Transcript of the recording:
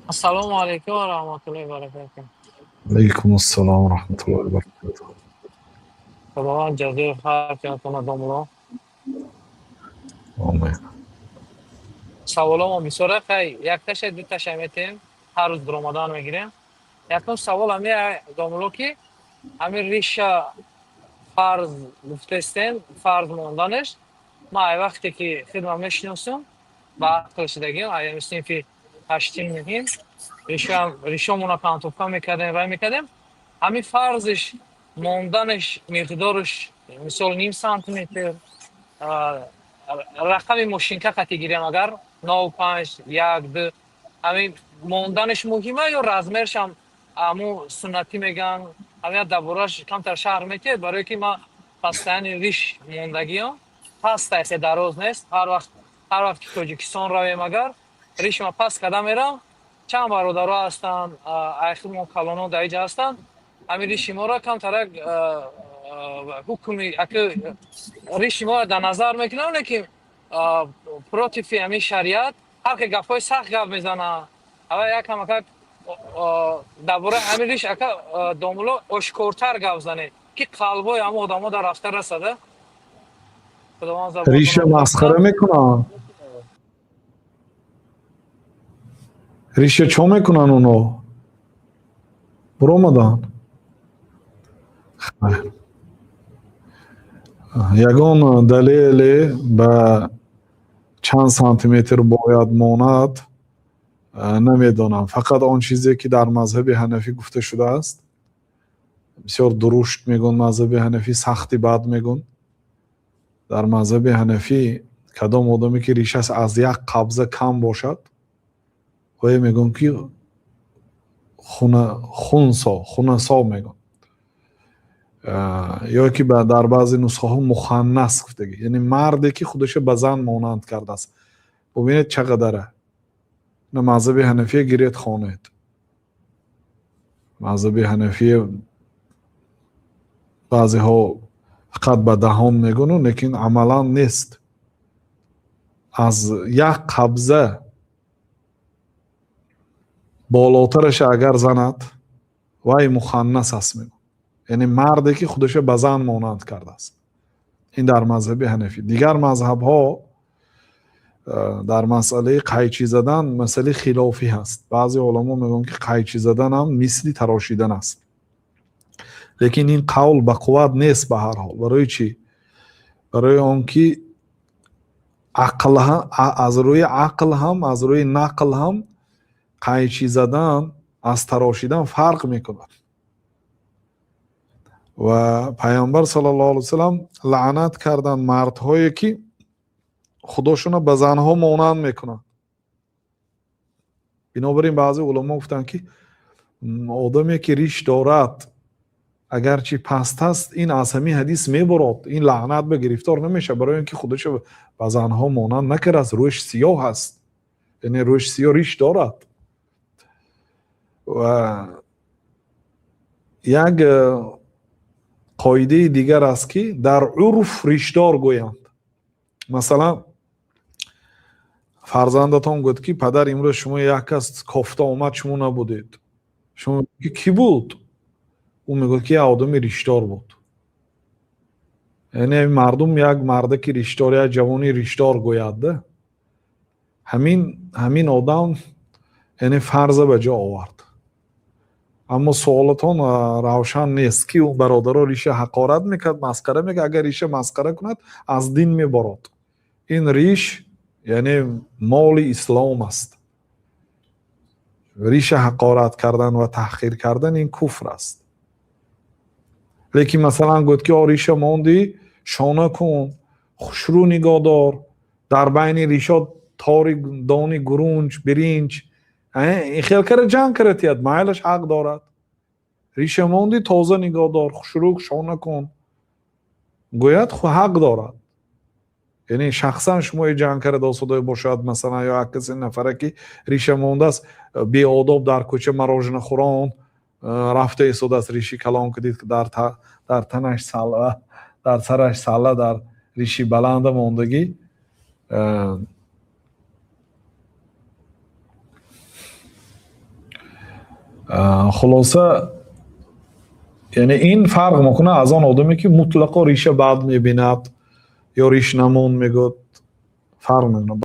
Assalomu alaykum va rahmatullohi va barakatuh. علیکم السلام و رحمت الله و برکاته. Xudovand jazoی خیر کنه خانواده‌مون. آمین. سوالامو می‌سوره خیلی یک تاشه دو تاشه میتیم هر روز درآمدان میگیریم. یکم سوال همه داملو که همه ریشه فرض گفتستین فرض ماندنش ما ای وقتی که خدمت میشناسیم با عقل شدگیم ایام سنفی هشتیم میگیم ریشمون رو کانتوفا میکردیم و میکردیم همین فرضش ماندنش مقدارش مثال نیم سانتی متر رقم ماشینکا قطعی گیریم اگر 95 یک دو همین ماندنش مهمه یا رزمرش هم امو سنتی میگن همین دبورش کمتر شهر میکرد برای که ما پستان ریش موندگی هم پست است دراز نیست هر وقت که تاجیکستان رویم اگر ریش ما پس قدم میرم چند برادرها هستن اخیر ما کلانو در اینجا هستن همین ریش ما را کمتر حکومی اگه ریش ما در نظر میکنم لیکن پروتیفی همین شریعت هر که گفای سخت گپ میزنه اما یک کمک درباره همین ریش اکا دامولو اشکورتر گپ زنه که قلبای همه آدم در رفته رسده خداوند ریشه زبانتون مسخره ببخشه. میکنن. ریشه چو میکنن اونو برامدن. یگان دلیل به چند سانتی متر باید ماند نمیدانم. فقط آن چیزی که در مذهب حنفی گفته شده است. بسیار درشت میگن مذهب حنفی، سختی بد میگن. در مذهب حنفی کدام آدمی که ریشش از یک قبضه کم باشد و میگن که خونسا میگن، یا که در بعضی نسخه ها مخنث گفتگی، یعنی مردی که خودش به زن مانند کرده است. ببینید چقدره. نه مذهب حنفی گیرید خوانید. مذهب حنفی بعضی ها فقط به دهان میگن لیکن عملا نیست. از یک قبضه بالاترش اگر زند وای مخنث است میگن، یعنی مردی که خودش به زن مانند کرده است. این در مذهب حنفی. دیگر مذهب ها در مسئله قیچی زدن مسئله خلافی هست. بعضی علما میگن که قیچی زدن هم مثل تراشیدن است، لیکن این قول به قوت نیست. به هر حال برای چی؟ برای آنکه عقل هم از روی عقل هم از روی نقل هم قیچی زدن از تراشیدن فرق میکند و پیامبر صلی الله علیه وسلم لعنت کردن مردهایی که خودشون به زنها مانند میکنن. بنابراین بعضی علما گفتن که آدمی که ریش دارد اگرچه پست است این از همین حدیث میبرد، این لعنت به گرفتار نمیشه، برای اینکه خودش به زنها مانند نکرده است. روش سیاه هست، یعنی روش سیاه ریش دارد. و یک قاعده دیگر است که در عرف ریشدار گویند. مثلا فرزندتان گفت که پدر امروز شما یک کس کافته آمد شما نبودید، شما کی بود؟ او میگه که آدمی ریشدار بود. یعنی مردم یک مرده که ریشدار، یک جوانی ریشدار گوید، همین آدم یعنی فرض به جا آورد. اما سوالتان روشن نیست که اون برادر ریشه حقارت میکرد، مسخره میکرد. اگر ریشه مسخره کند از دین میبرد. این ریش یعنی مال اسلام است. ریشه حقارت کردن و تحقیر کردن این کفر است. لیکن مثلا گفت که ریشه ماندی شانه کن، خوشرو نگاه دار، در بین ریشات تاری دانی گرونج برینج، این خیلی کرده جنگ کرد، مایلش حق دارد. ریشه ماندی تازه نگاه دار، خوشرو شانه کن، گوید خو حق دارد. یعنی شخصا شما جنگ کرده صدای باشد مثلا یا کسی نفره که ریشه مانده است بی آداب در کوچه مراجن خوران رفته ایستاده است، ریشی کلام کدید که در تنش ساله، در سرش ساله، در ریشی بلند ماندگی. خلاصه یعنی این فرق میکنه از آن آدمی که مطلقا ریشه بد میبیند یا ریش نمون میگود، فرق میکنه.